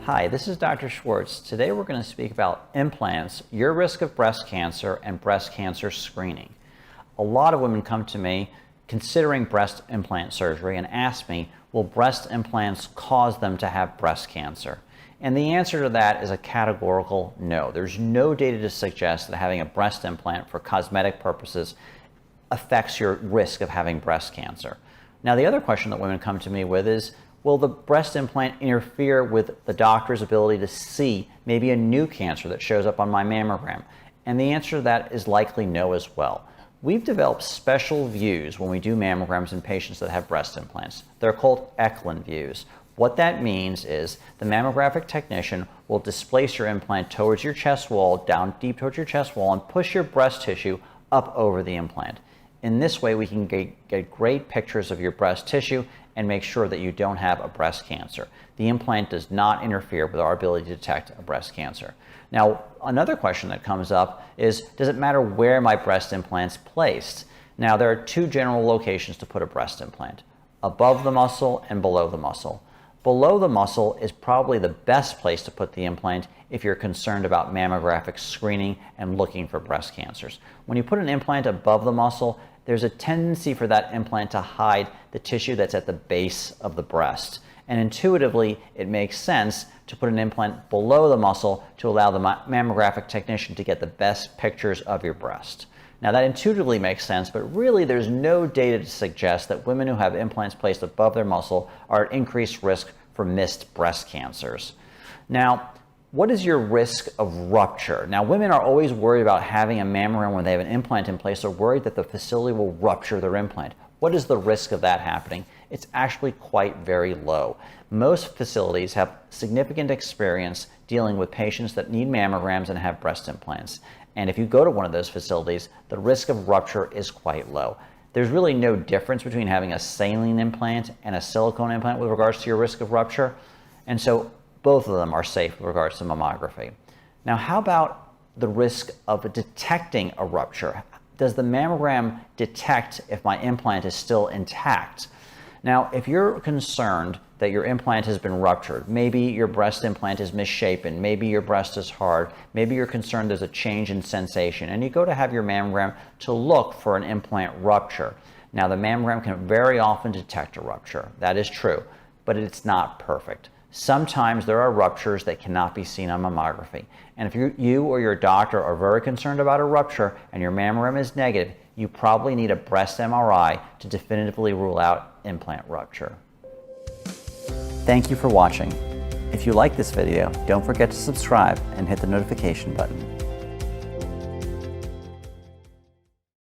Hi, this is Dr. Schwartz. Today we're going to speak about implants, your risk of breast cancer, and breast cancer screening. A lot of women come to me considering breast implant surgery and ask me, will breast implants cause them to have breast cancer? And the answer to that is a categorical no. There's no data to suggest that having a breast implant for cosmetic purposes affects your risk of having breast cancer. Now, the other question that women come to me with is, will the breast implant interfere with the doctor's ability to see maybe a new cancer that shows up on my mammogram? And the answer to that is likely no as well. We've developed special views when we do mammograms in patients that have breast implants. They're called Eklund views. What that means is the mammographic technician will displace your implant towards your chest wall, down deep towards your chest wall, and push your breast tissue up over the implant. In this way, we can get great pictures of your breast tissue and make sure that you don't have a breast cancer. The implant does not interfere with our ability to detect a breast cancer. Now, another question that comes up is, does it matter where my breast implant's placed? Now, there are two general locations to put a breast implant: above the muscle and below the muscle. Below the muscle is probably the best place to put the implant if you're concerned about mammographic screening and looking for breast cancers. When you put an implant above the muscle, there's a tendency for that implant to hide the tissue that's at the base of the breast. And intuitively, it makes sense to put an implant below the muscle to allow the mammographic technician to get the best pictures of your breast. Now, that intuitively makes sense, but really there's no data to suggest that women who have implants placed above their muscle are at increased risk for missed breast cancers. Now, what is your risk of rupture? Now, women are always worried about having a mammogram when they have an implant in place. They're worried that the facility will rupture their implant. What is the risk of that happening? It's actually quite very low. Most facilities have significant experience dealing with patients that need mammograms and have breast implants. And if you go to one of those facilities, the risk of rupture is quite low. There's really no difference between having a saline implant and a silicone implant with regards to your risk of rupture. And so both of them are safe with regards to mammography. Now, how about the risk of detecting a rupture? Does the mammogram detect if my implant is still intact? Now, if you're concerned that your implant has been ruptured, maybe your breast implant is misshapen, maybe your breast is hard, maybe you're concerned there's a change in sensation, and you go to have your mammogram to look for an implant rupture. Now, the mammogram can very often detect a rupture. That is true, but it's not perfect. Sometimes there are ruptures that cannot be seen on mammography. And if you or your doctor are very concerned about a rupture and your mammogram is negative, you probably need a breast MRI to definitively rule out implant rupture. Thank you for watching. If you like this video, don't forget to subscribe and hit the notification button.